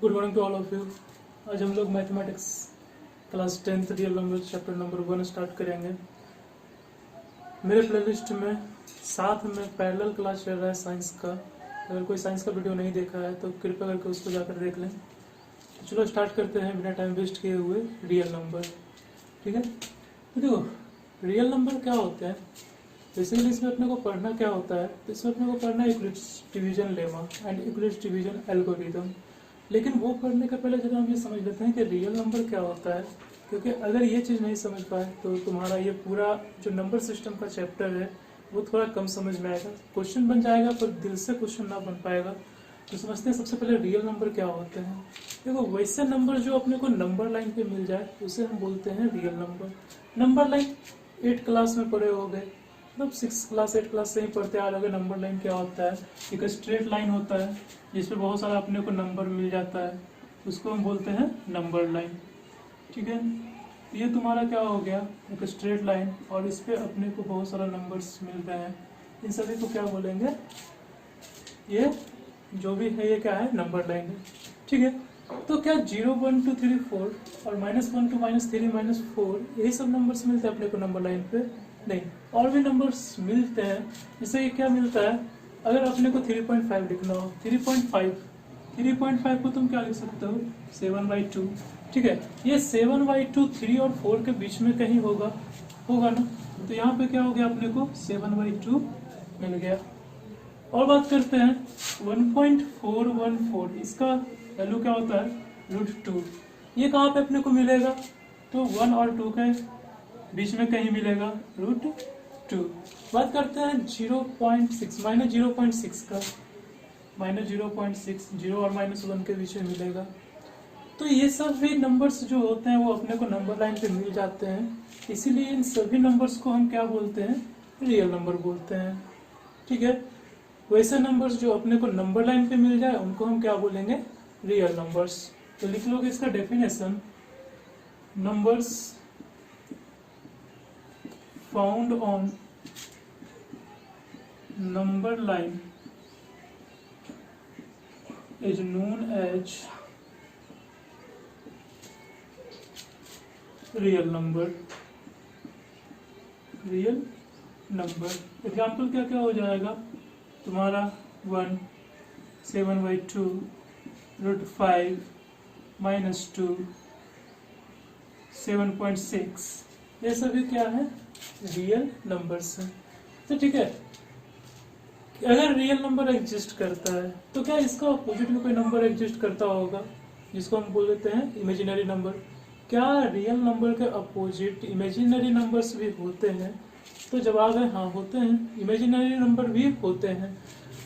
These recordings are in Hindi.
Good morning to all of you. आज हम लोग mathematics class 10th real number chapter number 1 start करेंगे। मेरे प्लेलिस्ट में साथ में पैरेलल क्लास चल रहा है साइंस का। अगर कोई साइंस का वीडियो नहीं देखा है तो कृपया करके उसको जाकर देख लें। तो चलो स्टार्ट करते हैं बिना टाइम वेस्ट किए हुए रियल नंबर। ठीक है, तो देखो रियल नंबर क्या होते हैं। बेसिकली इसमें अपने को पढ़ना क्या होता है, तो इसमें अपने को पढ़ना है Euclid's division lemma and Euclid's division algorithm. लेकिन वो पढ़ने के पहले जरा हम ये समझ लेते हैं कि रियल नंबर क्या होता है, क्योंकि अगर ये चीज़ नहीं समझ पाए तो तुम्हारा ये पूरा जो नंबर सिस्टम का चैप्टर है वो थोड़ा कम समझ में आएगा। क्वेश्चन बन जाएगा पर दिल से क्वेश्चन ना बन पाएगा। तो समझते हैं सबसे पहले रियल नंबर क्या होते हैं। देखो वैसे नंबर जो अपने को नंबर लाइन पे मिल जाए उसे हम बोलते हैं real number. Number line 8 class में पढ़े हो गए, मतलब 6 क्लास 8 क्लास से ही पढ़ते आ रहे हो। नंबर लाइन क्या होता है, एक स्ट्रेट लाइन होता है जिसपे बहुत सारा अपने को नंबर मिल जाता है, उसको हम बोलते हैं नंबर लाइन। ठीक है, ये तुम्हारा क्या हो गया, एक स्ट्रेट लाइन और इस पे अपने को बहुत सारा नंबर्स मिल रहे हैं। इन सभी को क्या बोलेंगे, ये जो भी है ये क्या है, नंबर लाइन है। ठीक है, तो क्या 0 1 2 3 4 और -1 2 -3 -4 यही सब नंबर्स मिलते हैं अपने को नंबर लाइन पे? नहीं, और भी नंबर्स मिलते हैं। जैसे ये क्या मिलता है, अगर अपने को 3.5 लिखना हो, 3.5 को तुम क्या लिख सकते हो, 7/2। ठीक है, ये 7/2 3 और 4 के बीच में कहीं होगा ना, तो यहाँ पे क्या हो गया, अपने को 7/2 मिल गया। और बात करते हैं 1.414, इसका वैल्यू क्या होता है, √2। ये कहाँ पे अपने को मिलेगा, तो 1 और 2 के बीच में कहीं मिलेगा, √2। बात करते हैं 0.6 -0.6 का, -0.6 0 और -1 के बीच में मिलेगा। तो ये सब भी नंबर्स जो होते हैं वो अपने को नंबर लाइन पे मिल जाते हैं, इसीलिए इन सभी नंबर्स को हम क्या बोलते हैं, रियल नंबर बोलते हैं। ठीक है, वैसे नंबर्स जो अपने को नंबर लाइन पे मिल जाए उनको हम क्या बोलेंगे, रियल नंबर्स। तो लिख लोगे इसका definition, numbers found on number line is known as real number. Real number example क्या क्या हो जाएगा तुम्हारा, 1 7/2 √5 -2 7.6, ये सभी क्या है, रियल नंबर्स हैं। तो ठीक है, अगर रियल नंबर एग्जिस्ट करता है तो क्या इसका अपोजिट में कोई नंबर एग्जिस्ट करता होगा, जिसको हम बोल देते हैं इमेजिनरी नंबर। क्या रियल नंबर के अपोजिट इमेजिनरी नंबर्स भी होते हैं, तो जवाब है हाँ होते हैं, इमेजिनरी नंबर भी होते हैं।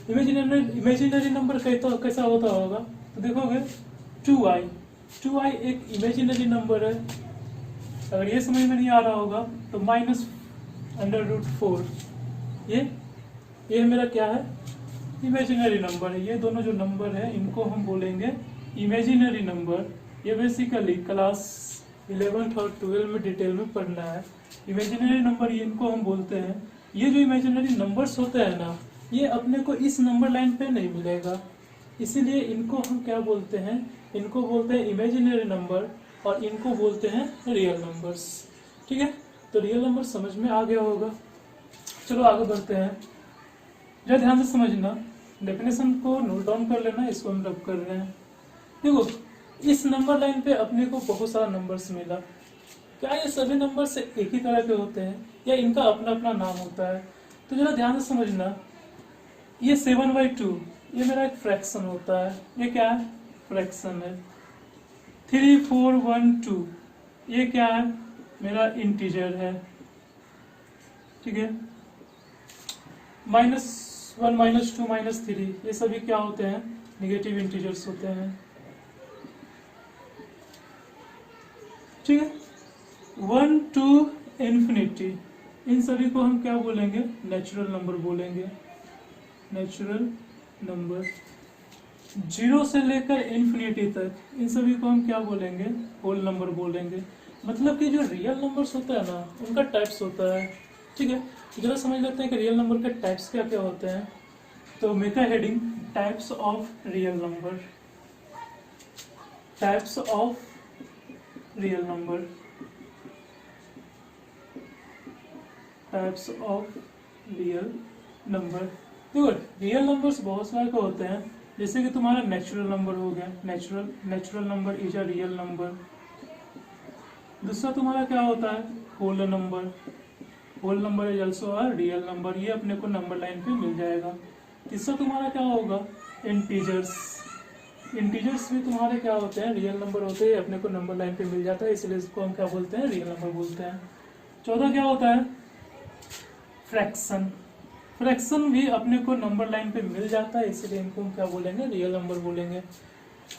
इमेजिनरी नंबर कैसा होता होगा, तो देखोगे 2i एक इमेजिनरी नंबर है। अगर ये समझ में नहीं आ रहा होगा तो -√4 ये मेरा क्या है, इमेजिनरी नंबर है। ये दोनों जो नंबर है इनको हम बोलेंगे इमेजिनरी नंबर। ये बेसिकली क्लास 11th और 12 में डिटेल में पढ़ना है। इमेजिनरी नंबर इनको हम बोलते हैं। ये जो इमेजिनरी नंबर्स होते हैं ना, ये अपने को इस नंबर लाइन पे नहीं मिलेगा, इसीलिए इनको हम क्या बोलते हैं, इनको बोलते हैं इमेजिनरी नंबर और इनको बोलते हैं रियल नंबर्स। ठीक है, तो रियल नंबर समझ में आ गया होगा। चलो आगे बढ़ते हैं, जरा ध्यान से समझना, डेफिनेशन को नोट डाउन कर लेना, इसको हम रब कर रहे हैं। देखो इस नंबर लाइन पे अपने को बहुत सारा नंबर्स मिला। क्या ये सभी नंबर से एक ही तरह के होते हैं या इनका अपना अपना नाम होता है, तो जरा ध्यान से समझना। ये 7/2 ये मेरा एक फ्रैक्शन होता है, ये क्या है, फ्रैक्शन है। 3 4 1 2 ये क्या है, मेरा इंटीजर है। ठीक है, -1 -2 -3 ये सभी क्या होते हैं, निगेटिव इंटीजर्स होते हैं। ठीक है, 1 to इन्फिनिटी इन सभी को हम क्या बोलेंगे, नेचुरल नंबर बोलेंगे, नेचुरल नंबर। 0 से लेकर इन्फिनिटी तक इन सभी को हम क्या बोलेंगे, होल नंबर बोलेंगे। मतलब कि जो रियल नंबर्स होता है ना उनका टाइप्स होता है। ठीक है, जरा समझ लेते हैं कि रियल नंबर के टाइप्स क्या क्या होते हैं। तो make a heading, types of real number. Types of real number, types of real number. देखो रियल नंबर्स बहुत सारे का होते हैं, जैसे कि तुम्हारा नेचुरल नंबर हो गया, natural number is a real number. दूसरा तुम्हारा क्या होता है, whole number, whole number is also a real number, ये अपने को नंबर लाइन पे मिल जाएगा। तीसरा तुम्हारा क्या होगा, इंटीजर्स, इंटीजर्स भी तुम्हारे क्या होते हैं, रियल नंबर होते हैं, अपने को नंबर लाइन पे मिल जाता है, इसलिए इसको हम क्या बोलते हैं, रियल नंबर बोलते हैं। चौथा क्या होता है, फ्रैक्शन, फ्रैक्शन भी अपने को नंबर लाइन पे मिल जाता है, इसलिए इनको हम क्या बोलेंगे, रियल नंबर बोलेंगे।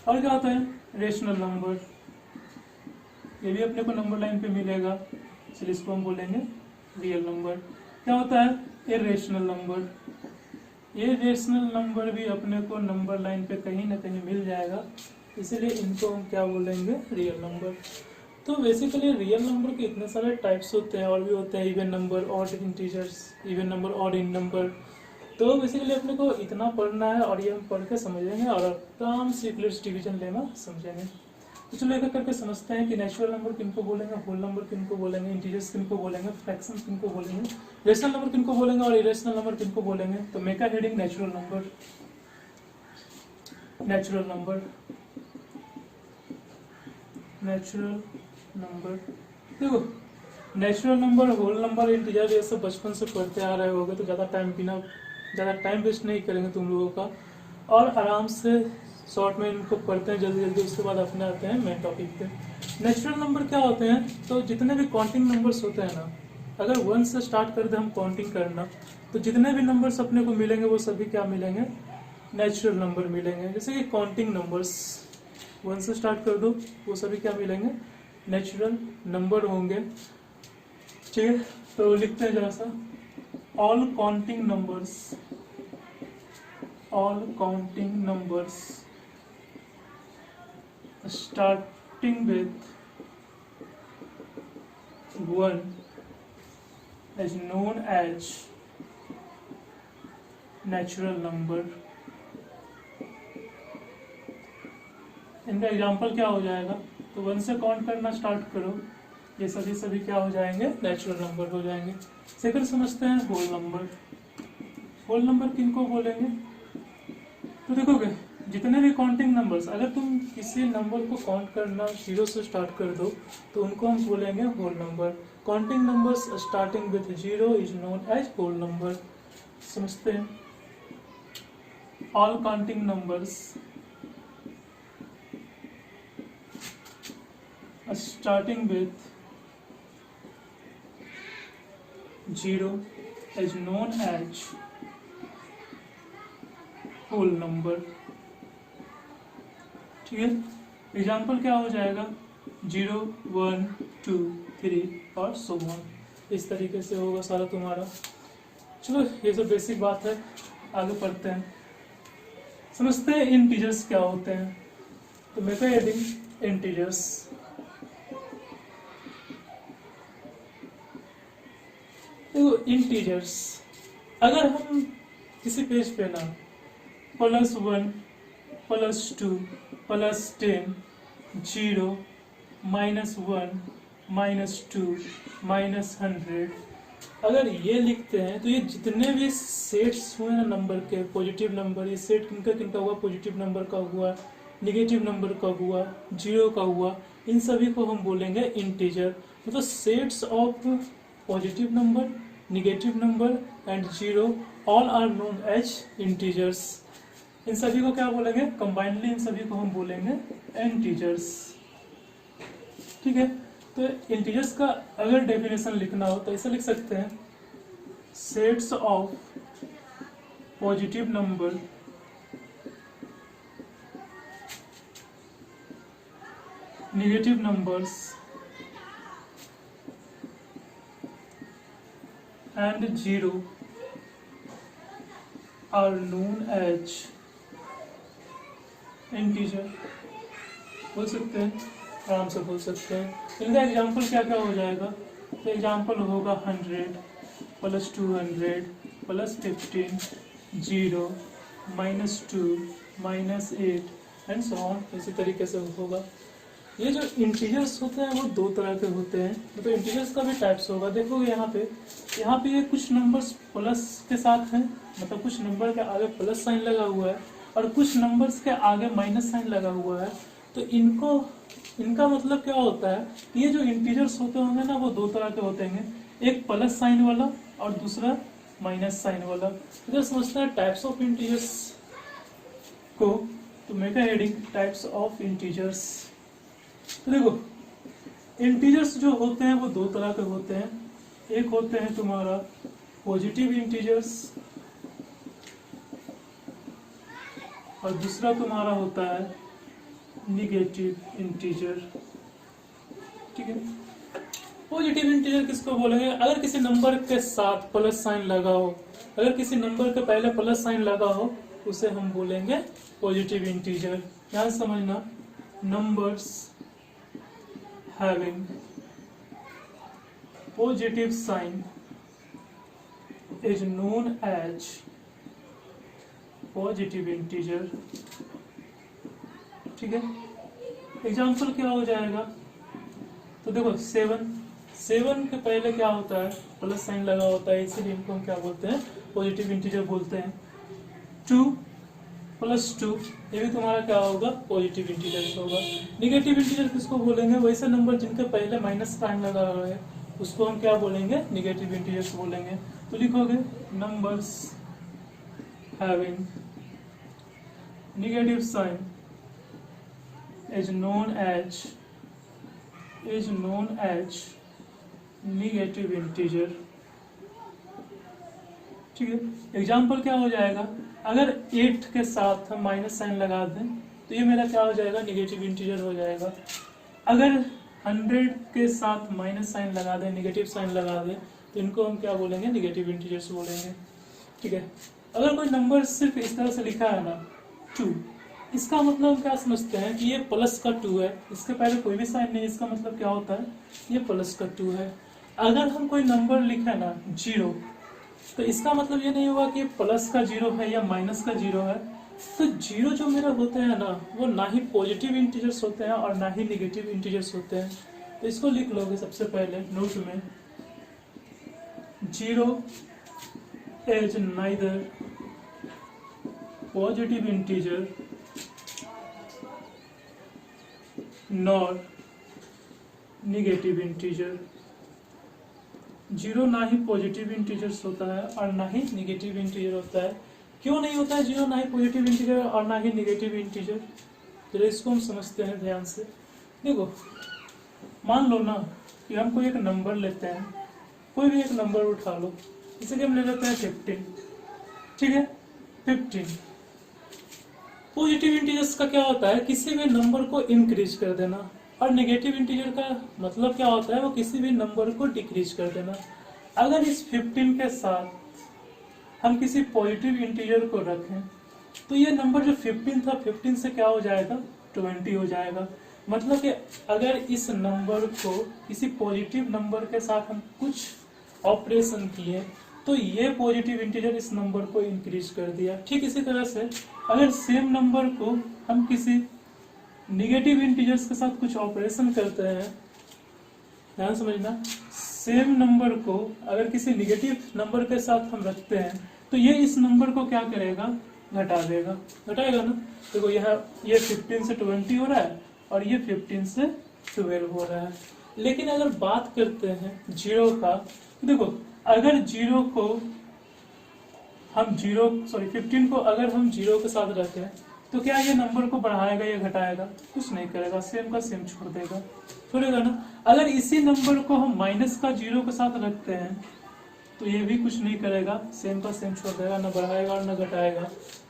और क्या होता है, रेशनल नंबर, ये भी अपने को नंबर लाइन पे मिलेगा, इसलिए इसको हम बोलेंगे रियल नंबर। क्या होता है, इरेशनल नंबर, ये रेशनल नंबर भी अपने को नंबर लाइन पे कहीं ना कहीं मिल जाएगा, इसीलिए इनको हम क्या बोलेंगे, रियल नंबर। तो बेसिकली रियल नंबर के इतने सारे टाइप्स होते हैं, और भी होते हैं, even number, odd integers, even number, odd in number. तो बेसिकली अपने को इतना पढ़ना है, और ये हम पढ़ के समझेंगे और आराम से यूक्लिड्स डिवीजन लेना समझेंगे। तो चलो एक करके समझते हैं कि नेचुरल नंबर किनको बोलेंगे, होल नंबर किनको बोलेंगे, इंटीजर्स किनको बोलेंगे, फ्रैक्शन किनको बोलेंगे, रेशनल नंबर किनको बोलेंगे और इरेशनल नंबर किनको बोलेंगे। तो मेका heading natural number, natural number, natural number. देखो natural number, whole number, integer, ये सब बचपन से पढ़ते आ रहे होगे, तो ज़्यादा टाइम वेस्ट नहीं करेंगे तुम लोगों का, और आराम से शॉर्ट में इनको पढ़ते हैं जल्दी जल्दी, उसके बाद अपने आते हैं मेन टॉपिक पे। नेचुरल नंबर क्या होते हैं, तो जितने भी काउंटिंग नंबर्स होते हैं ना, अगर 1 से स्टार्ट कर दे हम काउंटिंग करना, तो जितने भी नंबर्स अपने को मिलेंगे वो सभी क्या मिलेंगे, नेचुरल नंबर मिलेंगे। जैसे कि काउंटिंग नंबर्स 1 से स्टार्ट कर दो, वो सभी क्या मिलेंगे, नेचुरल नंबर होंगे। ठीक है, तो लिखते हैं जरा सा, all counting numbers, all counting numbers starting with 1 is known as natural number। इनका एग्जाम्पल क्या हो जाएगा, तो 1 से काउंट करना स्टार्ट करो, ये सभी क्या हो जाएंगे, नेचुरल नंबर हो जाएंगे। सेकंड समझते हैं होल नंबर। होल नंबर किनको बोलेंगे, तो देखोगे जितने भी काउंटिंग नंबर्स, अगर तुम किसी नंबर को काउंट करना 0 से स्टार्ट कर दो, तो उनको हम बोलेंगे whole number. Counting numbers starting with 0 is known as whole number. समझते हैं, all counting numbers starting with 0 is known as whole number। ठीक है, एग्जाम्पल क्या हो जाएगा, 0 1 2 3 और so on, इस तरीके से होगा सारा तुम्हारा। चलो ये सब बेसिक बात है, आगे पढ़ते हैं, समझते हैं इंटीजर्स क्या होते हैं। तो मेका हेडिंग इंटीजर्स। तो इंटीजर्स, अगर हम किसी पेज पे ना +1 +2 +10 0 -1 -2 -100 अगर ये लिखते हैं, तो ये जितने भी सेट्स हुए ना नंबर के, पॉजिटिव नंबर, ये सेट किनका हुआ, पॉजिटिव नंबर का हुआ, निगेटिव नंबर का हुआ, 0 का हुआ, इन सभी को हम बोलेंगे इंटीजर। मतलब sets of positive number, negative number and 0 all are known as integers. इन सभी को क्या बोलेंगे, कंबाइंडली इन सभी को हम बोलेंगे इंटीजर्स। ठीक है, तो इंटीजर्स का अगर डेफिनेशन लिखना हो तो ऐसे लिख सकते हैं, sets of positive number negative numbers and 0 are known as integer. बोल सकते हैं, आराम से बोल सकते हैं। इनका एग्जाम्पल क्या क्या हो जाएगा, तो एग्जाम्पल होगा 100 +200 +15 0 -2 -8 एंड सो ऑन, इसी तरीके से होगा। ये जो इंटीजर्स होते हैं वो दो तरह के होते हैं, मतलब इंटीजर्स का भी टाइप्स होगा। देखोगे यहाँ पे ये कुछ नंबर्स प्लस के साथ हैं, मतलब कुछ नंबर के आगे प्लस साइन लगा हुआ है और कुछ नंबर्स के आगे माइनस साइन लगा हुआ है। तो इनका मतलब क्या होता है, ये जो इंटीजर्स होते होंगे ना वो दो तरह के होते हैं, एक प्लस साइन वाला और दूसरा माइनस साइन वाला। इधर समझते हैं टाइप्स ऑफ इंटीजर्स को। तो make heading types of integers. तो देखो इंटीजर्स जो होते हैं वो दो तरह के होते हैं, एक होते हैं तुम्हारा पॉजिटिव इंटीजर्स और दूसरा तुम्हारा होता है निगेटिव इंटीजर। ठीक है, पॉजिटिव इंटीजर किसको बोलेंगे, अगर किसी नंबर के साथ प्लस साइन लगा हो, अगर किसी नंबर के पहले प्लस साइन लगा हो उसे हम बोलेंगे पॉजिटिव इंटीजर। ध्यान समझना, numbers having positive sign is known as positive integer. ठीक है, एग्जाम्पल क्या हो जाएगा, तो देखो 7 के पहले क्या होता है, प्लस साइन लगा होता है, इसीलिए इनको हम क्या बोलते हैं, पॉजिटिव इंटीजर बोलते हैं। 2 + 2 ये भी तुम्हारा क्या होगा, पॉजिटिव इंटीजर होगा। निगेटिव इंटीजर किसको बोलेंगे, वैसे नंबर जिनके पहले माइनस साइन लगा हुआ है उसको हम क्या बोलेंगे, निगेटिव इंटीजर्स बोलेंगे। तो लिखोगे numbers having negative sign is known as negative integer। ठीक है, एग्जाम्पल क्या हो जाएगा, अगर 8 के साथ हम माइनस साइन लगा दें तो ये मेरा क्या हो जाएगा, निगेटिव इंटीजर हो जाएगा। अगर 100 के साथ माइनस साइन लगा दें, निगेटिव साइन लगा दें, तो इनको हम क्या बोलेंगे, निगेटिव इंटीजर्स बोलेंगे। ठीक है, अगर कोई नंबर सिर्फ इस तरह से लिखा है ना 2, इसका मतलब क्या समझते हैं कि ये प्लस का 2 है, इसके पहले कोई भी साइन नहीं, इसका मतलब क्या होता है, ये प्लस का 2 है। अगर हम कोई नंबर लिखे ना 0, तो इसका मतलब ये नहीं होगा कि ये प्लस का 0 है या माइनस का 0 है। तो 0 जो मेरा होते हैं ना वो ना ही पॉजिटिव इंटीजर्स होते हैं और ना ही निगेटिव इंटीजर्स होते हैं। तो इसको लिख लोगे सबसे पहले नोट में, 0 is neither positive integer nor negative integer. 0 ना ही पॉजिटिव इंटीजर्स होता है और ना ही निगेटिव इंटीजर होता है। क्यों नहीं होता है 0 ना ही पॉजिटिव इंटीजर और ना ही निगेटिव इंटीजर, तो इसको हम समझते हैं ध्यान से। देखो मान लो ना कि हम कोई एक नंबर लेते हैं, कोई भी एक नंबर उठा लो, जैसे कि हम ले लेते हैं 15। ठीक है, 15 पॉजिटिव इंटीजर्स का क्या होता है, किसी भी नंबर को इंक्रीज कर देना, और नेगेटिव इंटीजर का मतलब क्या होता है, वो किसी भी नंबर को डिक्रीज कर देना। अगर इस 15 के साथ हम किसी पॉजिटिव इंटीजर को रखें तो ये नंबर जो 15 था, 15 से क्या हो जाएगा, 20 हो जाएगा। मतलब कि अगर इस नंबर को किसी पॉजिटिव नंबर के साथ हम कुछ ऑपरेशन किए तो ये पॉजिटिव इंटीजर इस नंबर को इंक्रीज कर दिया। ठीक इसी तरह से अगर सेम नंबर को हम किसी निगेटिव इंटीजर्स के साथ कुछ ऑपरेशन करते हैं, ध्यान समझना, सेम नंबर को अगर किसी निगेटिव नंबर के साथ हम रखते हैं तो ये इस नंबर को क्या करेगा, घटा देगा, घटाएगा ना। देखो यहाँ ये 15 से 20 हो रहा है और ये 15 से 12 हो रहा है। लेकिन अगर बात करते हैं 0 का, देखो अगर 0 को हम 15 को अगर हम 0 के साथ रखें तो क्या ये नंबर को बढ़ाएगा या घटाएगा, कुछ नहीं करेगा, सेम का सेम छोड़ देगा, छोड़ेगा ना। अगर इसी नंबर को हम माइनस का 0 के साथ रखते हैं तो ये भी कुछ नहीं करेगा, सेम का सेम छोड़ देगा, ना बढ़ाएगा और ना घटाएगा।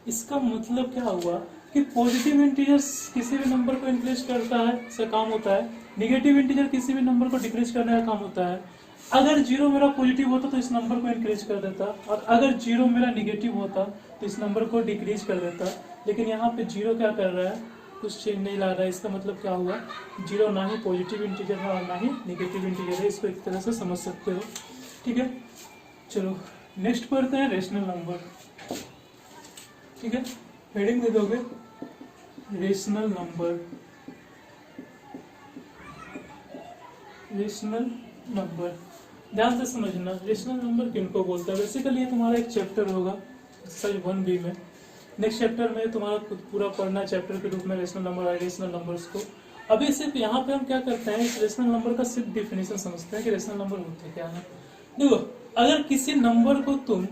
इसका मतलब क्या हुआ कि पॉजिटिव इंटीजर्स किसी भी नंबर को इंक्रीज करता है, इसका काम होता है, निगेटिव इंटीजर किसी भी नंबर को डिक्रीज करने का काम होता है। अगर 0 मेरा पॉजिटिव होता तो इस नंबर को इंक्रीज कर देता, और अगर 0 मेरा निगेटिव होता तो इस नंबर को डिक्रीज कर देता। लेकिन यहाँ पे 0 क्या कर रहा है, कुछ चेंज नहीं ला रहा है। इसका मतलब क्या हुआ, 0 ना ही पॉजिटिव इंटीजर है और ना ही निगेटिव इंटीजर है। इसको एक तरह से समझ सकते हो। ठीक है, चलो नेक्स्ट पढ़ते हैं रेशनल नंबर। ठीक है, हेडिंग दे दोगे रेशनल नंबर, रेशनल नंबर ध्यान से समझना, रेशनल नंबर किनको बोलते हैं। बेसिकली ये तुम्हारा एक चैप्टर होगा एक्सरसाइज 1B में। नेक्स्ट चैप्टर में तुम्हारा पूरा पढ़ना चैप्टर के रूप में रेशनल नंबर और रेशनल नंबर्स को। अभी सिर्फ यहाँ पे हम क्या करते हैं, इस रेशनल नंबर का सिर्फ डिफिनेशन समझते हैं कि रेशनल नंबर होते क्या है। देखो, अगर किसी नंबर को तुम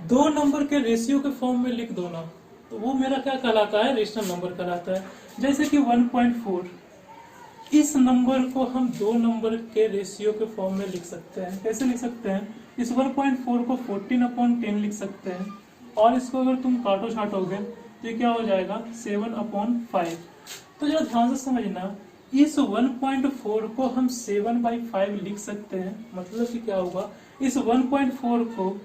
दो नंबर के रेशियो के फॉर्म में लिख दो ना, तो वो मेरा क्या कहलाता है, रेशनल नंबर कहलाता है। जैसे कि 1.4, इस नंबर को हम दो नंबर के रेशियो के फॉर्म में लिख सकते हैं। कैसे लिख सकते हैं, इस 1.4 को 14/10 लिख सकते हैं, और इसको अगर तुम काटो छाटोगे तो ये क्या हो जाएगा, 7/5। तो जरा ध्यान से समझना, इस 1.4 को हम 7/5 लिख सकते हैं। मतलब कि क्या होगा, इस 1.4 को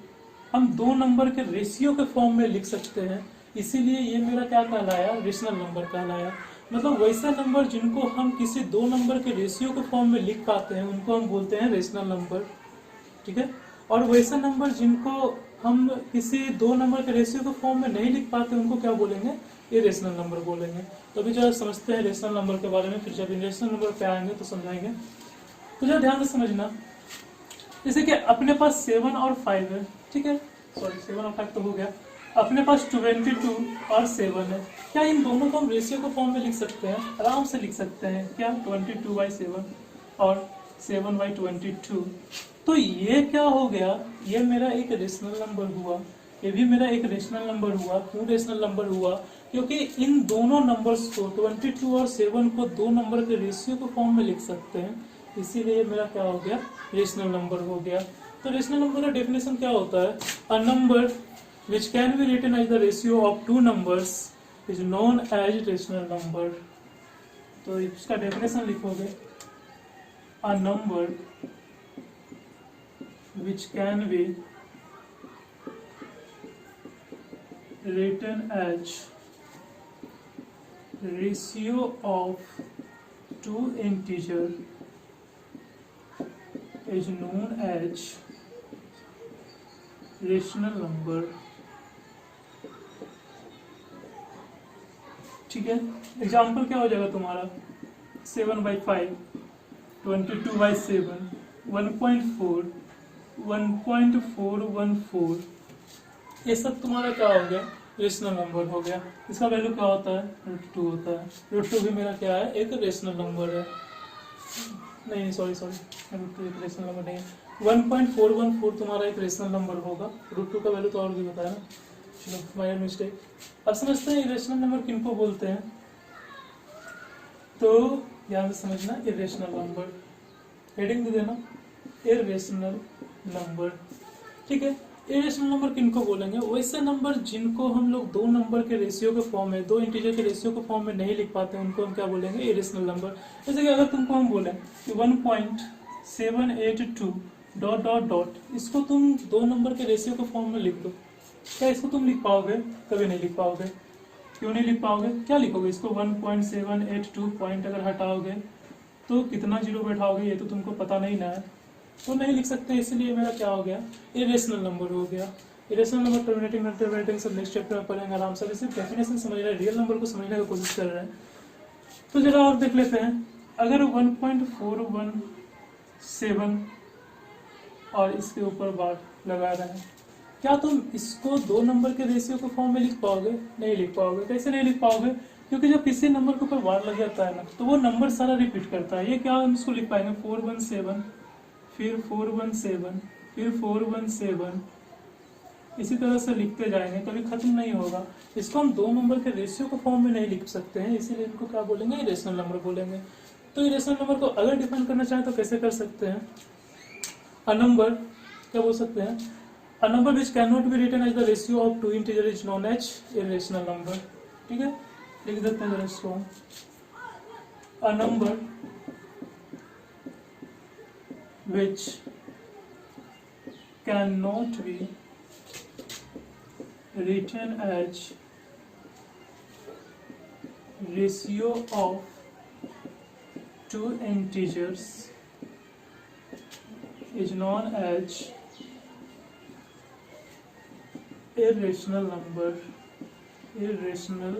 हम दो नंबर के रेशियो के फॉर्म में लिख सकते हैं, इसीलिए ये मेरा क्या कहलाया, रेशनल नंबर कहलाया। मतलब वैसे नंबर जिनको हम किसी दो नंबर के रेशियो के फॉर्म में लिख पाते हैं उनको हम बोलते हैं रेशनल नंबर, ठीक है। और वैसे नंबर जिनको हम किसी दो नंबर के रेशियो के फॉर्म में नहीं लिख पाते उनको क्या बोलेंगे, इरेशनल नंबर बोलेंगे। तो अभी जो समझते हैं रेशनल नंबर के बारे में, फिर जब इरेशनल नंबर पे आएंगे तो समझाएंगे। तो जो ध्यान से समझना, जैसे कि अपने पास 7 और 5 है, ठीक है, सॉरी 7 और 5 तो हो गया। अपने पास 22 और 7 है। क्या इन दोनों को हम रेशियो के फॉर्म में लिख सकते हैं, आराम से लिख सकते हैं। क्या 22/7 और 7/22। तो ये क्या हो गया, ये मेरा एक रेशनल नंबर हुआ, ये भी मेरा एक रेशनल नंबर हुआ। क्यों रेशनल नंबर हुआ, क्योंकि इन दोनों नंबर्स को 22 और 7 को दो नंबर के रेशियो के फॉर्म में लिख सकते हैं, इसीलिए मेरा क्या हो गया, रेशनल नंबर हो गया। तो रेशनल नंबर का डेफिनेशन क्या होता है, a number which can be written as the ratio of two numbers is known as rational number। तो इसका डेफिनेशन लिखोगे, a number which can be written as ratio of two integer is known as rational number, ठीक है। एग्जाम्पल क्या हो जाएगा तुम्हारा, 7/5, 22/7, 1.4, 1.414, ये सब तुम्हारा क्या हो गया, रेशनल नंबर हो गया। इसका वैल्यू क्या होता है, √2 होता है। √2 भी मेरा क्या है, एक रेशनल नंबर है। नहीं सॉरी √2 एक रेशनल नंबर नहीं है। 1.414 तुम्हारा एक रेशनल नंबर होगा। √2 का वैल्यू तो और भी बताया ना, चलो माइनर मिस्टेक। अब समझते हैं इरेशनल नंबर किनको बोलते हैं। तो ध्यान से समझना, इरेशनल नंबर हेडिंग दे देना, इरेशनल नंबर, ठीक है। इरेशनल नंबर किनको बोलेंगे, वैसे नंबर जिनको हम लोग दो नंबर के रेशियो के फॉर्म में, दो इंटीजर के रेशियो के फॉर्म में नहीं लिख पाते उनको हम क्या बोलेंगे, इरेशनल नंबर। जैसे कि अगर तुमको हम बोले कि 1.782 ... इसको तुम दो नंबर के रेशियो के फॉर्म में लिख दो, क्या इसको तुम लिख पाओगे, कभी नहीं लिख पाओगे। क्यों नहीं लिख पाओगे, क्या लिखोगे इसको, 1.782 पॉइंट अगर हटाओगे तो कितना जीरो बैठाओगे ये तो तुमको पता नहीं ना है, तो नहीं लिख सकते। इसलिए मेरा क्या हो गया, इरेशनल नंबर हो गया। इरेशनल नंबर, टर्मिनेटिंग, अल्टरनेटिंग सब नेक्स्ट चैप्टर में पढ़ेंगे आराम से। सिर्फ डेफिनेशन समझ रहे हैं, रियल नंबर को समझने की कोशिश कर रहे हैं। तो जरा और देख लेते हैं, अगर 1.417 और इसके ऊपर बार लगा रहे हैं, क्या तुम इसको दो नंबर के रेशियो के फॉर्म में लिख पाओगे, नहीं लिख पाओगे। कैसे नहीं लिख पाओगे, क्योंकि जब किसी नंबर के ऊपर बार लग जाता है ना तो वो नंबर सारा रिपीट करता है। ये क्या हम इसको लिख पाएंगे, 417, फिर 417, फिर 417, इसी तरह से लिखते जाएंगे, कभी खत्म नहीं होगा। इसको हम दो नंबर के रेशियो के फॉर्म में नहीं लिख सकते हैं, इसीलिए इनको क्या बोलेंगे, इरेशनल नंबर बोलेंगे। तो इरेशनल नंबर को अगर डिफाइन करना चाहें तो कैसे कर सकते हैं, अ नंबर क्या बोल सकते हैं, a number which cannot be written as the ratio of two integer is known as irrational number, ठीक है। लिख देते हैं इसको, a number which cannot be written as ratio of two integers is known as irrational number, irrational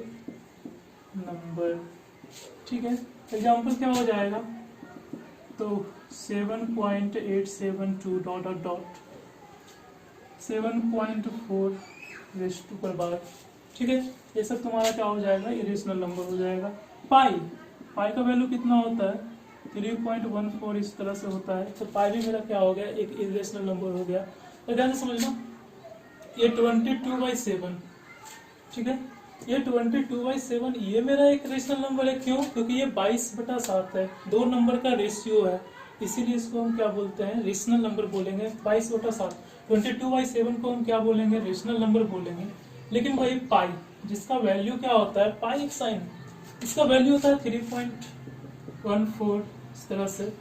number. ठीक है, एग्जाम्पल क्या हो जाएगा, तो 7.872 dot dot dot 7.4 raise to पर बार। ठीक है, ये सब तुम्हारा क्या हो जाएगा, इरेशनल नंबर हो जाएगा। पाई का वैल्यू कितना होता है, 3.14 इस तरह से होता है, तो पाई भी मेरा क्या हो गया, एक इरेशनल नंबर हो गया। तो ध्यान से समझना, ये 22/7, ठीक है, ये 22/7 ये मेरा एक रेशनल नंबर है। क्यों? क्योंकि ये 22/7 है, दो नंबर का रेशियो है, इसीलिए इसको हम क्या बोलते हैं, रेशनल नंबर बोलेंगे। 22/7, 22/7 को हम क्या बोलेंगे, रेशनल नंबर बोलेंगे। लेकिन वही पाई, जिसका वैल्यू क्या होता है, पाई एक साइन, इसका वैल्यू होता है 3.14 इस तरह से।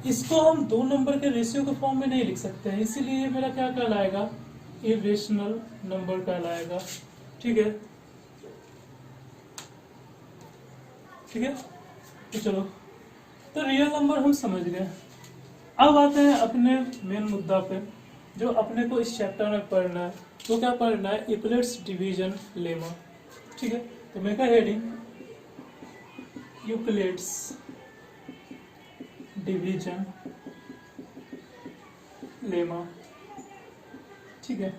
इसको हम दो नंबर के रेशियो के फॉर्म में नहीं लिख सकते हैं, इसीलिए ये मेरा क्या कहलाएगा, इरेशनल नंबर कहलाएगा। ठीक है, ठीक है, तो चलो, तो रियल नंबर हम समझ गए। अब आते हैं अपने मेन मुद्दा पे, जो अपने को इस चैप्टर में पढ़ना है। तो क्या पढ़ना है, यूक्लिड्स डिवीजन लेमा। ठीक है, तो मैं क्या हेडिंग, यूक्लिड्स डिवीजन लेमा। ठीक है,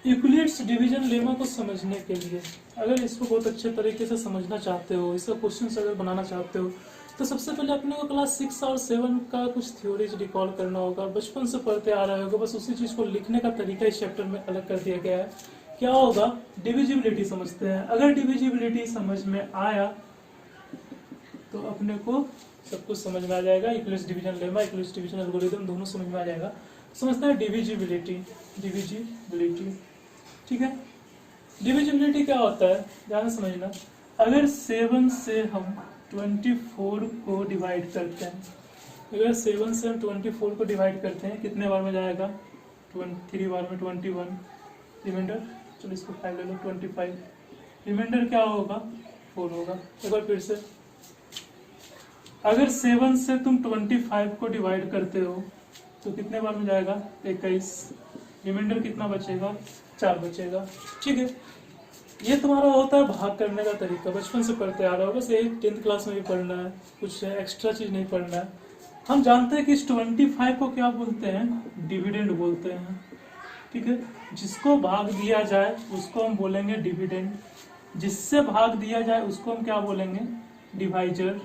यूक्लिड्स डिवीजन लेमा को समझने के लिए, अगर इसको बहुत अच्छे तरीके से समझना चाहते हो, इसका क्वेश्चन अगर बनाना चाहते हो, तो सबसे पहले अपने को क्लास 6 और 7 का कुछ थ्योरीज रिकॉल करना होगा, बचपन से पढ़ते आ रहे होगा, बस उसी चीज को लिखने का तरीका इस चैप्टर में अलग कर दिया गया है। क्या होगा, डिविजिबिलिटी समझते हैं। अगर डिविजिबिलिटी समझ में आया तो अपने को सब कुछ समझ में आ जाएगा, Euclid's division lemma, Euclid's division algorithm दोनों समझ में आ जाएगा। समझते हैं डिविजिबिलिटी। ठीक है, डिविजिबिलिटी क्या होता है, ध्यान से समझना। अगर 7 से हम 24 को डिवाइड करते हैं, अगर 7 से हम 24 को डिवाइड करते हैं, कितने बार में जाएगा, 3 बार में 21, रिमाइंडर, चलो इसको 5 ले लो, 25, रिमाइंडर क्या होगा, 4 होगा। एक बार फिर से, अगर 7 से तुम 25 को डिवाइड करते हो तो कितने बार में जाएगा, 21, रिमाइंडर कितना बचेगा, 4 बचेगा। ठीक है, ये तुम्हारा होता है भाग करने का तरीका, बचपन से पढ़ते आ रहे हो, बस ये 10th क्लास में भी पढ़ना है, कुछ एक्स्ट्रा चीज नहीं पढ़ना है। हम जानते हैं कि इस 25 को क्या बोलते हैं, डिविडेंड बोलते हैं। ठीक है, जिसको भाग दिया जाए उसको हम बोलेंगे डिविडेंड, जिससे भाग दिया जाए उसको हम क्या बोलेंगे, डिवाइजर,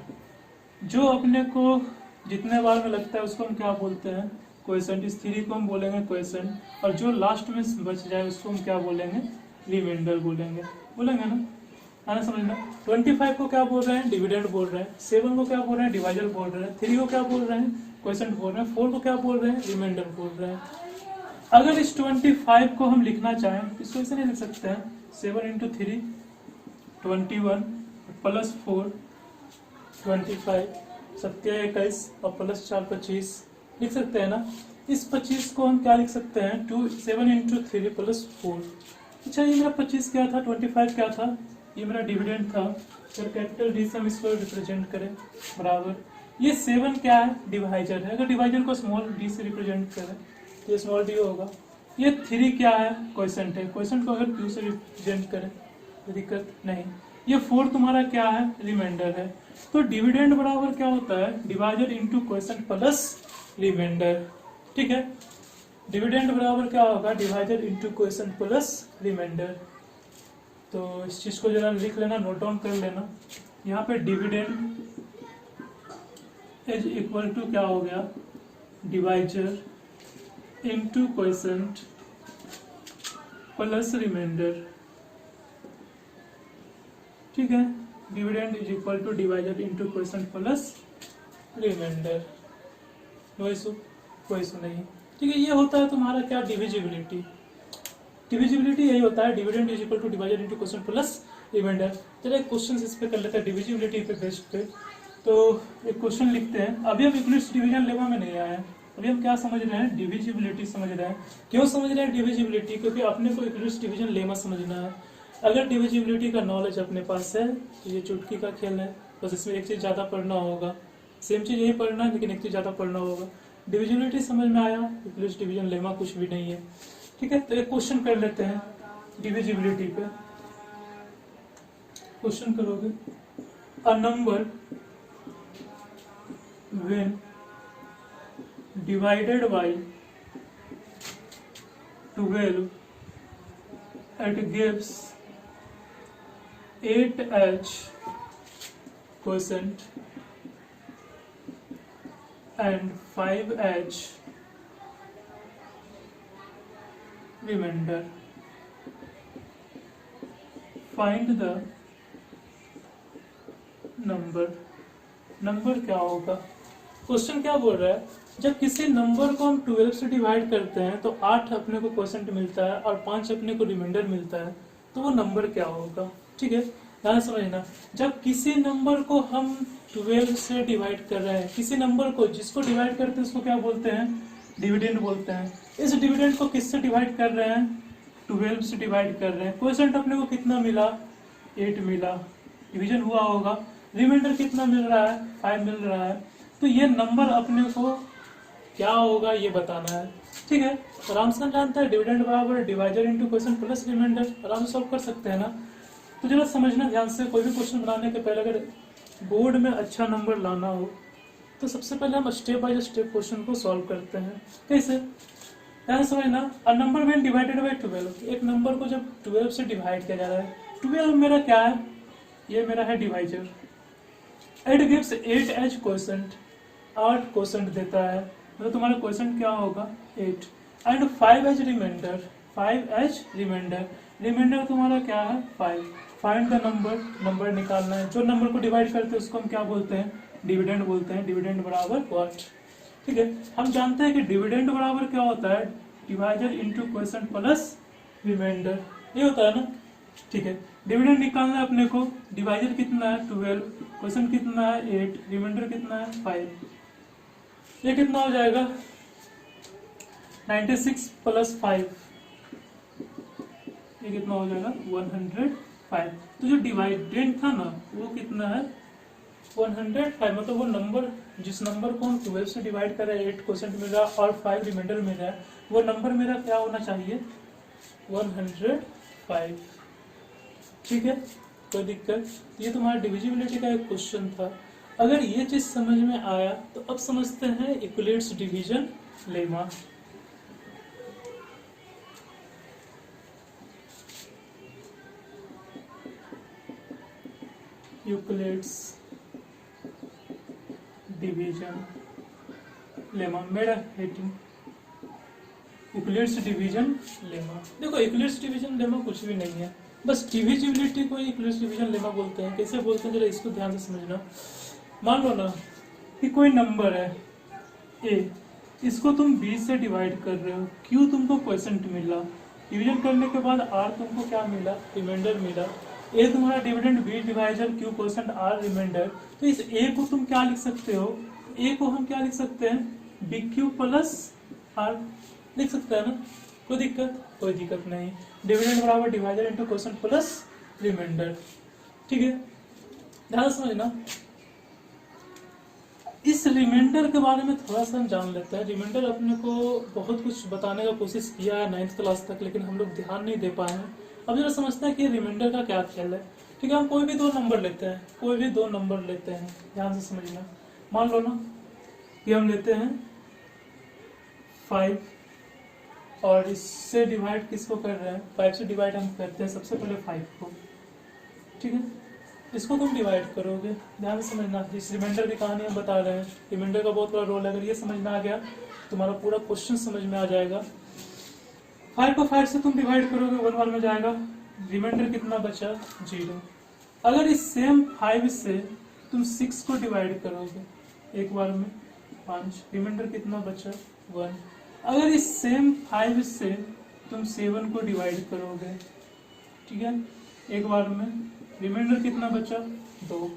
जो अपने को जितने बार में लगता है उसको हम क्या बोलते हैं, क्वोशेंट। इस 3 को हम बोलेंगे क्वोशेंट, और जो लास्ट में बच जाए उसको हम क्या बोलेंगे, रिमाइंडर बोलेंगे ना, आना समझना। 25 को क्या बोल रहे हैं, डिविडेंड बोल रहे हैं, 7 को क्या बोल रहे हैं, डिवाइजर बोल रहे हैं, 3 को क्या बोल रहे हैं, क्वोशेंट बोल रहे हैं, 4 को क्या बोल रहे हैं, रिमाइंडर बोल रहे हैं। अगर इस 25 को हम लिखना चाहें, इसको ऐसे नहीं लिख सकते हैं, 7 × 3 21 प्लस 4 25, 7 × 21 और प्लस 4 25 लिख सकते हैं ना। इस 25 को हम क्या लिख सकते हैं, 7 × 3 प्लस 4। अच्छा, ये मेरा 25 क्या था, 25 क्या था, ये मेरा डिविडेंड था। फिर कैपिटल डी से हम इसको रिप्रेजेंट करें, बराबर, ये 7 क्या है, डिवाइजर है। अगर डिवाइजर को स्मॉल डी से रिप्रेजेंट करें तो ये स्मॉल डी होगा। ये 3 क्या है, क्वोशेंट है, क्वोशेंट को अगर क्यू से रिप्रेजेंट करें तो दिक्कत नहीं। ये 4 तुम्हारा क्या है, रिमाइंडर है। तो डिविडेंड बराबर क्या होता है, divisor into quotient plus remainder. ठीक है, डिविडेंड बराबर क्या होगा, divisor into quotient plus remainder. तो इस चीज को जरा लिख लेना, नोट डाउन कर लेना। यहाँ पे डिविडेंड इज इक्वल टू क्या हो गया, divisor into quotient plus remainder. ठीक है, dividend is equal to divisor into quotient plus remainder. No issue, कोई इशू नहीं। ठीक है, ये होता है तुम्हारा क्या, डिविजिबिलिटी। डिविजिबिलिटी यही होता है, dividend is equal to divisor into quotient plus remainder. चलो एक क्वेश्चन इस पे कर लेते हैं, डिविजिबिलिटी पे बेस्ड पे। तो एक क्वेश्चन लिखते हैं। अभी हम यूक्लिड्स डिवीजन लेमा में नहीं आए हैं, अभी हम क्या समझ रहे हैं, डिविजिबिलिटी समझ रहे हैं। क्यों समझ रहे हैं डिविजिबिलिटी, क्योंकि अपने को यूक्लिड्स डिवीजन लेमा समझना है। अगर डिविजिबिलिटी का नॉलेज अपने पास है तो ये चुटकी का खेल है, बस इसमें एक चीज ज्यादा पढ़ना होगा, सेम चीज यही पढ़ना है लेकिन एक चीज ज्यादा पढ़ना होगा। डिविजिबिलिटी समझ में आया, यूक्लिड्स डिवीजन लेमा कुछ भी नहीं है। ठीक है, तो एक क्वेश्चन कर लेते हैं डिविजिबिलिटी पे। क्वेश्चन करोगे a number when divided by 12 it gives 8h quotient and 5h remainder. Find the number. Number क्या होगा? क्वेश्चन क्या बोल रहा है, जब किसी नंबर को हम 12 से डिवाइड करते हैं तो 8 अपने को क्वोशंट मिलता है और 5 अपने को रिमाइंडर मिलता है, तो वो नंबर क्या होगा? ठीक है, ध्यान समझना। जब किसी नंबर को हम 12 से डिवाइड कर रहे हैं, किसी नंबर को जिसको डिवाइड करते हैं उसको क्या बोलते हैं? डिविडेंड बोलते हैं। इस डिविडेंड को किससे डिवाइड कर रहे हैं? 12 से डिवाइड कर रहे हैं। क्वोशंट अपने को कितना मिला? 8 मिला, डिवीजन हुआ होगा। रिमाइंडर कितना मिल रहा है? 5 मिल रहा है। तो ये नंबर अपने को क्या होगा ये बताना है। ठीक है, आराम से जानता है डिविडेंड बराबर divisor into quotient plus remainder, आराम से सॉल्व कर सकते हैं ना। तो जरा समझना ध्यान से, कोई भी क्वेश्चन बनाने के पहले अगर बोर्ड में अच्छा नंबर लाना हो तो सबसे पहले हम स्टेप बाय स्टेप क्वेश्चन को सॉल्व करते हैं। कैसे? ध्यान समझना। A number when divided by 12, एक नंबर को जब 12 से डिवाइड किया जा रहा है, 12 मेरा क्या है? ये मेरा है divisor. It gives 8h quotient, 8 quotient देता है, मतलब तुम्हारा क्वोशंट क्या होगा? 8 and 5h reminder, 5h reminder, reminder तुम्हारा क्या है? 5। फाइंड द नंबर, नंबर निकालना है। जो नंबर को डिवाइड करते हैं उसको हम क्या बोलते हैं? डिविडेंड बोलते हैं। डिविडेंड बराबर व्हाट? ठीक है, हम जानते हैं कि डिविडेंड बराबर क्या होता है? Divisor into quotient plus remainder, ये होता है ना। ठीक है, डिविडेंड निकालना है अपने को। डिवाइजर कितना है? 12, क्वोशंट कितना है? 8, रिमाइंडर कितना है? 5। ये कितना हो जाएगा? 96 प्लस 5, ये कितना हो जाएगा? 105। तो जो डिवाइडेंड था ना वो कितना है? 105। मतलब वो नंबर, जिस नंबर को हम 12 से डिवाइड कर रहे हैं, 8 क्वोशंट मिल रहा है और 5 रिमाइंडर मिल रहा है, वो नंबर मेरा क्या होना चाहिए? 105। ठीक है, कोई दिक्कत? ये तुम्हारा डिविजिबिलिटी का एक क्वेश्चन था। अगर ये चीज समझ में आया तो अब समझते हैं Euclid's division lemma. Euclid's division lemma, मेरा हेडिंग यूक्लिड्स डिवीजन लेमा। देखो, यूक्लिड्स डिवीजन लेमा कुछ भी नहीं है, बस डिविजिबिलिटी को यूक्लिड्स डिवीजन लेमा बोलते हैं। कैसे बोलते हैं जरा इसको ध्यान से समझना। मान लो ना कि कोई नंबर है ए, इसको तुम b से डिवाइड कर रहे हो, q तुमको क्वोशंट मिला, डिवीजन करने के बाद r तुमको क्या मिला? रिमाइंडर मिला। a तुम्हारा dividend, b divisor, q quotient, r remainder. तो इस a को तुम क्या लिख सकते हो? a को हम क्या लिख सकते हैं? bq प्लस r लिख सकते हैं ना। कोई दिक्कत? कोई दिक्कत नहीं। डिविडेंड बराबर divisor into quotient plus remainder. ठीक है, ध्यान समझना। इस रिमाइंडर के बारे में थोड़ा सा हम जान लेते हैं। रिमाइंडर अपने को बहुत कुछ बताने का कोशिश किया है 9th क्लास तक, लेकिन हम लोग ध्यान नहीं दे पाए हैं। अब जरा समझते हैं कि रिमाइंडर का क्या खेल है। ठीक है, हम कोई भी दो नंबर लेते हैं, कोई भी दो नंबर लेते हैं, ध्यान से समझना। मान लो ना कि हम लेते हैं 5 और इससे डिवाइड किसको कर रहे हैं? 5 से डिवाइड हम करते हैं सबसे पहले 5 को। ठीक है, इसको तुम डिवाइड करोगे, ध्यान से समझना। इस रिमाइंडर की कहानी हम बता रहे हैं। रिमाइंडर का बहुत बड़ा रोल है। अगर ये समझना आ गया तुम्हारा पूरा क्वेश्चन समझ में आ जाएगा। 5 को 5 से तुम डिवाइड करोगे, 1 बार में जाएगा। रिमाइंडर कितना बचा? 0। अगर इस सेम 5 से तुम 6 को डिवाइड करोगे, एक बार में 5, रिमाइंडर कितना बचा? 1। अगर इस सेम 5 से तुम 7 को डिवाइड करोगे, ठीक है, एक बार में, रिमाइंडर कितना बचा? 2।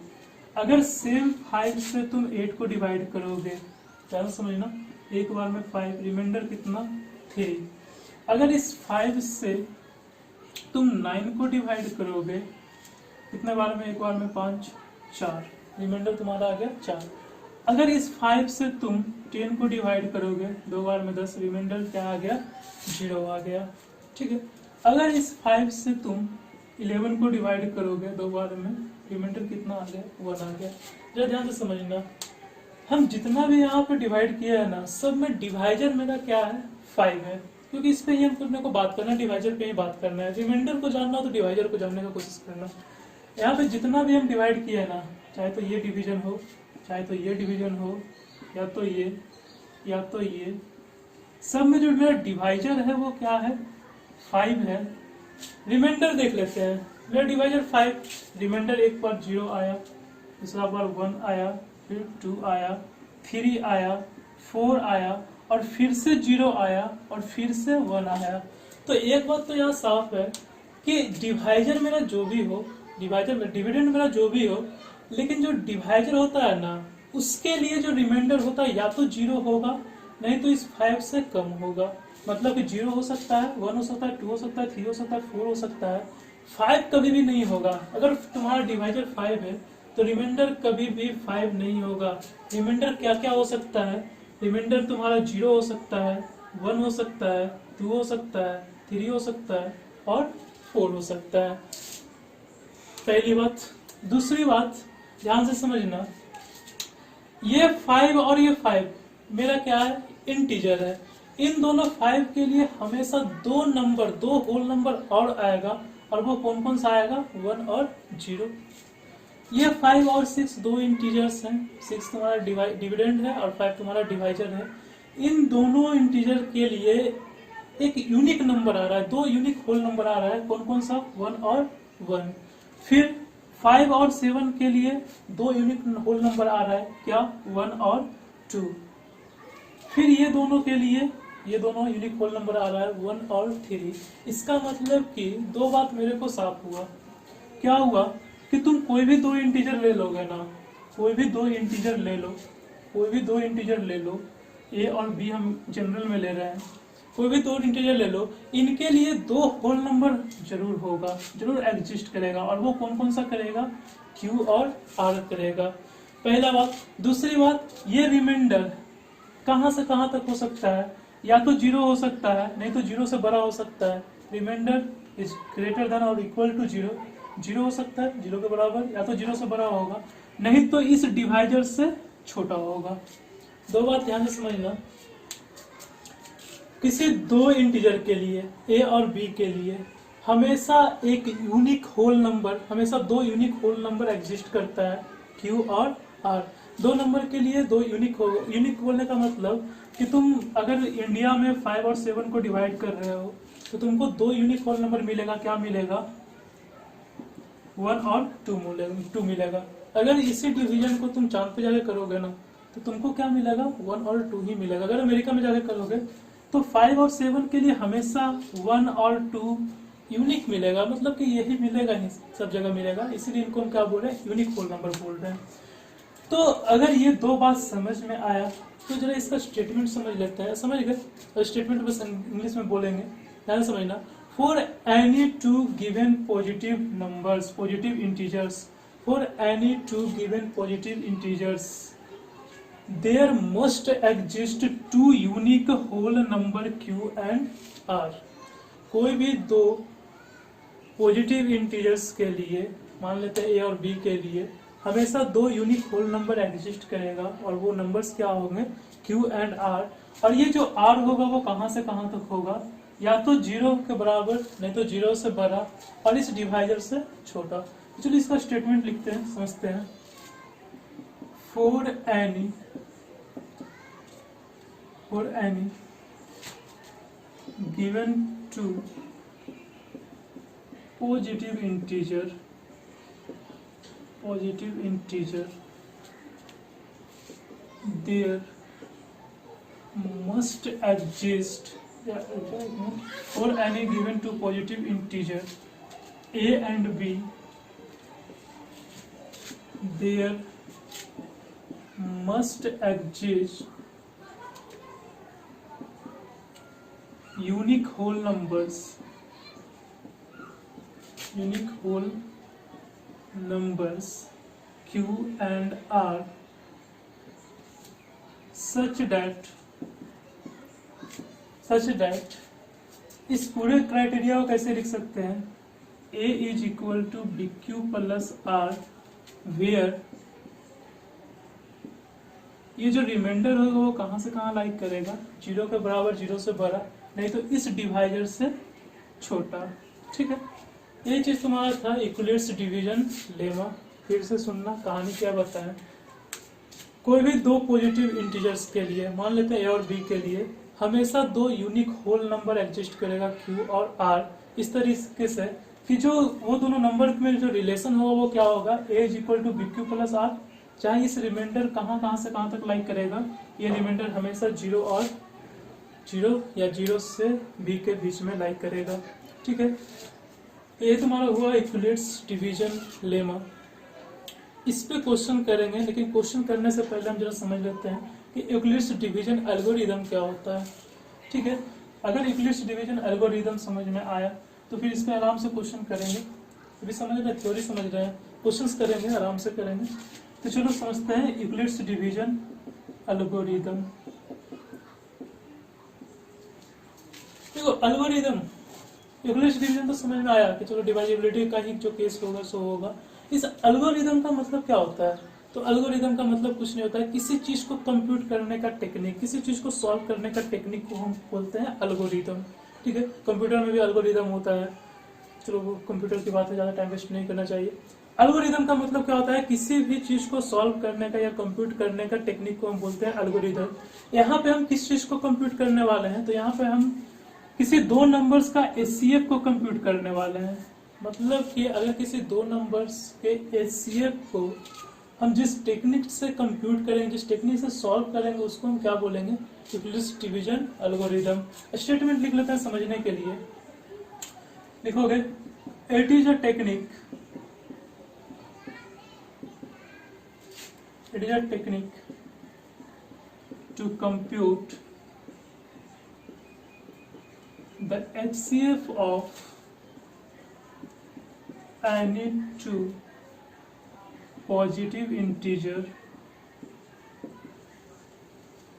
अगर सेम 5 से तुम 8 को डिवाइड करोगे, ध्यान समझना, एक बार में 5, रिमाइंडर कितना? 3। अगर इस 5 से तुम 9 को डिवाइड करोगे, कितने बार में? एक बार में 5, 4, रिमाइंडर तुम्हारा आ गया 4। अगर इस 5 से तुम 10 को डिवाइड करोगे, 2 बार में 10, रिमाइंडर क्या आ गया? 0 आ गया। ठीक है, अगर इस 5 से तुम 11 को डिवाइड करोगे 2 बार में, रिमाइंडर कितना आ गया, 1 आ गया। जरा ध्यान से समझना, हम जितना भी यहाँ पे डिवाइड किया है ना, सब में डिवाइजर मेरा क्या है, 5 है, क्योंकि इस पे ही हम अपने को बात करना है, डिवाइजर पे ही बात करना है। रिमाइंडर को जानना हो तो डिवाइजर को जानने का कोशिश करना। यहाँ पे जितना भी हम डिवाइड किया है ना, चाहे तो ये डिवीजन हो, चाहे तो ये डिवीजन हो, या तो ये, या तो ये, सब में जो मेरा डिवाइजर है वो क्या है, 5 है। रिमाइंडर देख लेते हैं, मेरा डिवाइजर 5, रिमाइंडर एक बार 0 आया, दूसरा बार 1 आया, फिर 2 आया, 3 आया, 4 आया, और फिर से 0 आया, और फिर से 1 आया। तो एक बात तो यहाँ साफ है कि डिवाइजर मेरा जो भी हो, डिवाइजर डिविडेंड मेरा जो भी हो, लेकिन जो डिवाइजर होता है ना, उसके लिए जो रिमाइंडर होता है या तो 0 होगा, नहीं तो इस 5 से कम होगा। मतलब कि 0 हो सकता है, 1 हो सकता है, 2 हो सकता है, 3 हो सकता है, 4 हो सकता है, 5 कभी भी नहीं होगा। अगर तुम्हारा डिवाइजर 5 है तो रिमाइंडर कभी भी 5 नहीं होगा। रिमाइंडर क्या क्या हो सकता है, रिमाइंडर तुम्हारा 0 हो सकता है, 1 हो सकता है, 2 हो सकता है, 3 हो सकता है, और 4 हो सकता है। पहली बात। दूसरी बात ध्यान से समझना, ये 5 और ये 5 मेरा क्या है, इंटीजर है। इन दोनों 5 के लिए हमेशा 2 नंबर, 2 होल नंबर और आएगा, और वो कौन कौन सा आएगा, 1 और 0। ये 5 और 6 दो इंटीजर्स हैं, 6 तुम्हारा डिविडेंड है और 5 तुम्हारा डिवाइजर है। इन दोनों इंटीजर के लिए एक यूनिक नंबर आ रहा है, 2 यूनिक होल नंबर आ रहा है, कौन कौन सा, 1 और 1। फिर 5 और 7 के लिए 2 यूनिक होल नंबर आ रहा है, क्या, 1 और 2। फिर ये दोनों के लिए ये दोनों यूनिक होल नंबर आ रहा है, 1 और 3। इसका मतलब कि 2 बात मेरे को साफ हुआ। क्या हुआ कि तुम कोई भी 2 इंटीजर ले लोगे ना, कोई भी 2 इंटीजर ले लो, कोई भी 2 इंटीजर ले लो, ए और बी हम जनरल में ले रहे हैं, कोई भी 2 इंटीजर ले लो, इनके लिए 2 होल नंबर जरूर होगा, जरूर एग्जिस्ट करेगा, और वो कौन कौन सा करेगा, क्यू और आर करेगा। पहला बात। दूसरी बात, ये रिमाइंडर कहां से कहां तक हो सकता है, या तो 0 हो सकता है, नहीं तो 0 से बड़ा हो सकता है। रिमाइंडर इज ग्रेटर देन और इक्वल टू 0, 0 हो सकता है 0 के बराबर, या तो 0 से बड़ा होगा, नहीं तो इस डिवाइजर से छोटा होगा। 2 बात ध्यान से समझना, किसी 2 इंटीजर के लिए ए और बी के लिए हमेशा एक यूनिक होल नंबर, हमेशा 2 यूनिक होल नंबर एग्जिस्ट करता है, क्यू और आर। 2 नंबर के लिए 2 यूनिक हो, यूनिक बोलने का मतलब कि तुम अगर इंडिया में 5 और 7 को डिवाइड कर रहे हो तो तुमको 2 यूनिक होल नंबर मिलेगा, क्या मिलेगा, 1 और 2 मिलेगा। अगर इसी डिवीजन को तुम चांद पे जाके करोगे ना तो तुमको क्या मिलेगा, 1 और 2 ही मिलेगा। अगर अमेरिका में जाके करोगे तो 5 और 7 के लिए हमेशा 1 और 2 यूनिक मिलेगा, मतलब कि यही मिलेगा ही, सब जगह मिलेगा, इसीलिए इनको हम क्या बोल रहे हैं, यूनिक होल नंबर बोल रहे हैं। तो अगर ये 2 बात समझ में आया तो जरा इसका स्टेटमेंट समझ लेते हैं। समझ गए, स्टेटमेंट बस इंग्लिश में बोलेंगे, ध्यान समझना। For any 2 given positive numbers, positive integers, for any 2 given positive integers there must exist 2 unique whole number q and r। कोई भी 2 पॉजिटिव इंटीजर्स के लिए, मान लेते हैं a और b के लिए, हमेशा 2 यूनिक होल नंबर एग्जिस्ट करेगा, और वो नंबर्स क्या होंगे, q एंड r। और ये जो r होगा वो कहां से कहां तक होगा, या तो 0 के बराबर, नहीं तो 0 से बड़ा, और इस डिवाइजर से छोटा। चलिए इसका स्टेटमेंट लिखते हैं, समझते हैं। For any given 2 positive integer there must exist, for any given 2 positive integer a and b, there must exist unique whole numbers q and r such that इस पूरे क्राइटेरिया को कैसे लिख सकते हैं, A is equal to B Q plus R, where ये जो रिमाइंडर होगा वो कहाँ से कहाँ लाइक करेगा, जीरो के बराबर, जीरो से बड़ा, नहीं तो इस डिवाइजर से छोटा। ठीक है, ये चीज तुम्हारा था इक्वलेट्स डिवीजन लेमा। फिर से सुनना कहानी क्या बताएं। कोई भी दो पॉजिटिव इंटीजर्स के लिए, मान लेते हैं ए और बी के लिए, हमेशा दो यूनिक होल नंबर एग्जिस्ट करेगा क्यू और आर, इस तरीके से कि जो वो दोनों नंबर में जो रिलेशन होगा वो क्या होगा, A is equal to B Q plus R. चाहे इस रिमाइंडर कहाँ से कहाँ तक लाइक करेगा, ये रिमाइंडर हमेशा जीरो और जीरो या जीरो से बी के बीच में लाइक करेगा। ठीक है, ये तुम्हारा हुआ इक्वलेट्स डिवीजन लेमा। इस पे क्वेश्चन करेंगे, लेकिन क्वेश्चन करने से पहले हम जरा समझ लेते हैं कि इक्वलेट्स डिवीजन एल्गोरिदम क्या होता है। ठीक है, अगर इक्वलेट्स डिवीजन एल्गोरिदम समझ में आया तो फिर इस पे आराम से क्वेश्चन करेंगे। अभी समझ रहे, थ्योरी समझ रहे हैं, क्वेश्चंस करेंगे, आराम से करेंगे। तो चलो समझते हैं इक्वलेट्स डिवीजन एल्गोरिदम। देखो एल्गोरिदम, इक्वलेट्स डिवीजन तो समझ में आया कि चलो डिवाइजिबिलिटी का ही जो केस होगा सो होगा। इस एल्गोरिदम का मतलब क्या होता है, तो एल्गोरिदम का मतलब कुछ नहीं होता है, किसी चीज को कंप्यूट करने का टेक्निक, किसी चीज को सॉल्व करने का टेक्निक को हम बोलते हैं एल्गोरिदम। ठीक है, कंप्यूटर में भी एल्गोरिदम होता है, चलो वो कंप्यूटर की बात है, ज्यादा टाइम वेस्ट नहीं करना चाहिए। एल्गोरिदम का मतलब क्या होता है, किसी भी चीज को सॉल्व करने का या कंप्यूट करने का टेक्निक को हम बोलते हैं एल्गोरिदम। यहाँ पे हम किस चीज को कंप्यूट करने वाले हैं, तो यहाँ पे हम किसी दो नंबर्स का एचसीएफ को कंप्यूट करने वाले हैं। मतलब कि अगर किसी दो नंबर्स के एचसीएफ को हम जिस टेक्निक से कंप्यूट करेंगे, जिस टेक्निक से सॉल्व करेंगे, उसको हम क्या बोलेंगे, इक्वलेट्स डिवीजन एल्गोरिदम। स्टेटमेंट लिख लेते हैं समझने के लिए। लिखोगे, it is a technique, it is a technique to compute the HCF of any two positive integer,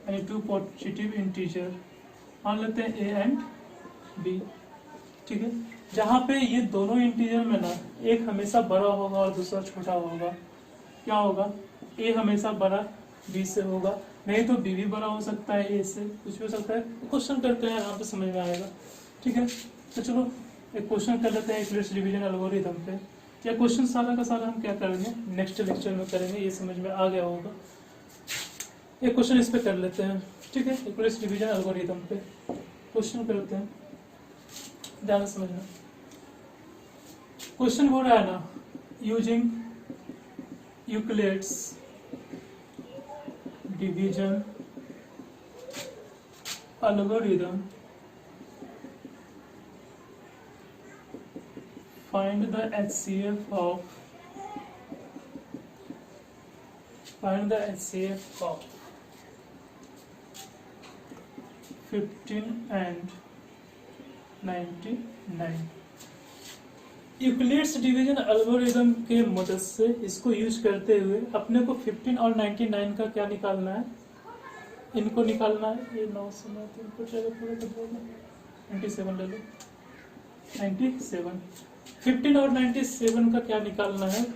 any two positive integer, मान लेते हैं a and b। ठीक है, जहां पे ये दोनों इंटीजर में ना एक हमेशा बड़ा होगा और दूसरा छोटा होगा। क्या होगा, a हमेशा बड़ा b से होगा, नहीं तो b भी बड़ा हो सकता है a से, कुछ भी हो सकता है। क्वेश्चन करते हैं, यहाँ पे समझ में आएगा। ठीक है, तो चलो एक क्वेश्चन कर लेते हैं इक्वलेट्स डिवीजन एल्गोरिदम पे। या क्वेश्चन सारा का सारा हम क्या करेंगे, नेक्स्ट लेक्चर में करेंगे, ये समझ में आ गया होगा। एक क्वेश्चन इस पे कर लेते हैं। ठीक है, इक्वलेट्स डिवीजन एल्गोरिदम पे क्वेश्चन करते हैं, ध्यान से समझना। क्वेश्चन हो रहा है ना, using Euclid's division algorithm find the HCF of 15 and 99। Euclid's division algorithm के मदद से इसको यूज करते हुए अपने को 15 और 99 का क्या निकालना है, इनको निकालना है। ये 9 से 9 3 को चलो पूरे तो बोलना, 97 ले लो, 97। 15 और 97 का क्या निकालना है,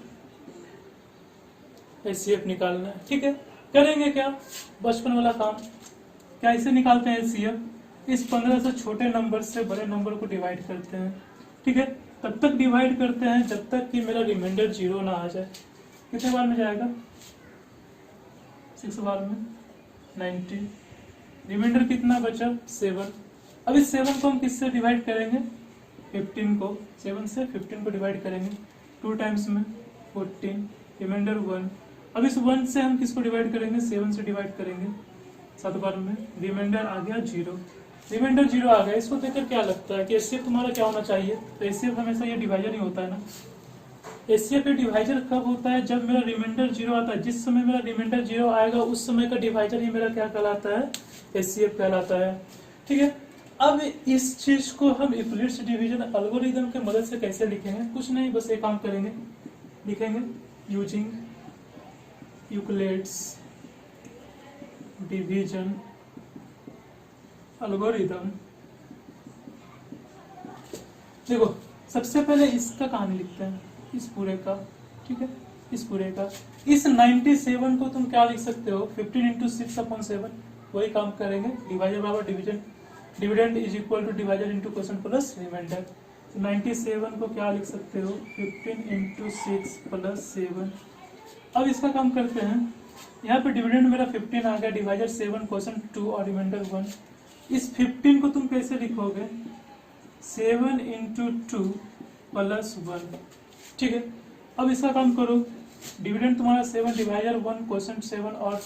एचसीएफ निकालना है। ठीक है, करेंगे क्या, बचपन वाला काम, कैसे निकालते हैं एचसीएफ, इस 15 से छोटे नंबर से बड़े नंबर को डिवाइड करते हैं। ठीक है, तब तक डिवाइड करते हैं जब तक कि मेरा रिमाइंडर 0 ना आ जाए। कितने बार में जाएगा, 6 बार में 90। रिमाइंडर कितना बचा, 7। अब इस 7 को हम किससे डिवाइड करेंगे, 15 को, 7 से 15 को डिवाइड करेंगे, 2 टाइम्स में 14, रिमाइंडर 1। अब इस 1 से हम किसको डिवाइड करेंगे, 7 से डिवाइड करेंगे, 7 बार में, रिमाइंडर आ गया 0। रिमाइंडर 0 आ गया, इसको देखकर क्या लगता है कि एचसीएफ तुम्हारा क्या होना चाहिए, तो एचसीएफ हमेशा ये डिवाइजर ही होता है ना। एचसीएफ डिवाइजर कब होता है, जब मेरा रिमाइंडर 0 आता है। जिस समय मेरा रिमाइंडर 0 आएगा उस समय का डिवाइजर ही मेरा क्या कहलाता है, एचसीएफ कहलाता है। ठीक है, अब इस चीज को हम इक्वलेट्स डिवीजन एल्गोरिदम के मदद से कैसे लिखेंगे, कुछ नहीं, बस एक काम करेंगे, लिखेंगे यूजिंग यूक्लिड्स डिवीजन एल्गोरिदम। देखो सबसे पहले इसका कहानी लिखते हैं, इस पूरे का, ठीक है, इस पूरे का। इस 97 को तुम क्या लिख सकते हो, 15 इंटू 6/7, वही काम करेंगे, डिवाइजर बराबर division, dividend is equal to divisor into question plus remainder. 97 को क्या लिख सकते हो, 15 इंटू 6/7। अब इसका काम करते हैं, यहाँ पे डिविडेंड मेरा 15 आ गया, डिवाइजर 7, क्वेश्चन 2 और रिमाइंडर 1। इस 15 को तुम कैसे लिखोगे, 7 इंटू 2 प्लस 1, ठीक है। अब इसका काम करो, डिविडेंड तुम्हारा 7, डिवाइजर 1, क्वेश्चन 7 और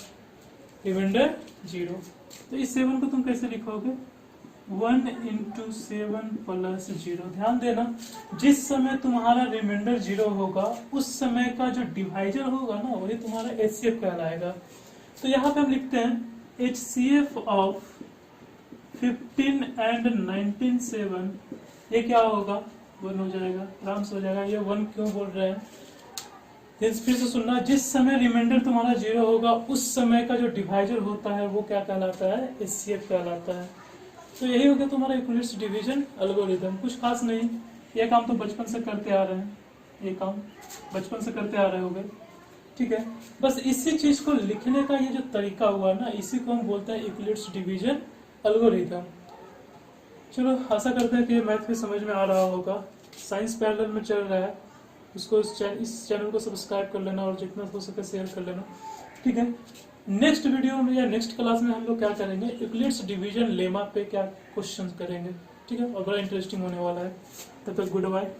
रिमाइंडर 0। तो इस 7 को तुम कैसे लिखोगे, 1 इंटू 7 प्लस 0। ध्यान देना, जिस समय तुम्हारा रिमाइंडर 0 होगा उस समय का जो डिवाइजर होगा ना वही तुम्हारा HCF कहलाएगा। तो यहाँ पे हम लिखते हैं HCF ऑफ 15 एंड 19 7, ये क्या होगा, 1 हो जाएगा, आराम से हो जाएगा। ये 1 क्यों बोल रहे हैं, फिर से सुनना, जिस समय रिमाइंडर तुम्हारा 0 होगा उस समय का जो डिवाइजर होता है वो क्या कहलाता है, HCF कहलाता है। तो यही हो गया तुम्हारा यूक्लिड्स डिवीजन एल्गोरिथम, कुछ खास नहीं। ये काम तो बचपन से करते आ रहे हैं, ये काम बचपन से करते आ रहे होंगे, ठीक है। बस इसी चीज को लिखने का ये जो तरीका हुआ ना, इसी को हम बोलते हैं यूक्लिड्स डिवीजन एल्गोरिथम। चलो, आशा करते हैं कि मैथ भी समझ में आ रहा होगा। साइंस पैरेलल में चल रहा है, उसको इस चैनल को सब्सक्राइब कर लेना और जितना हो सके शेयर कर लेना, ठीक है। नेक्स्ट वीडियो में या नेक्स्ट क्लास में हम लोग क्या करेंगे, यूक्लिड्स डिवीजन लेमा पे क्या क्वेश्चन करेंगे, ठीक है, और बड़ा इंटरेस्टिंग होने वाला है। तब तक गुड बाय।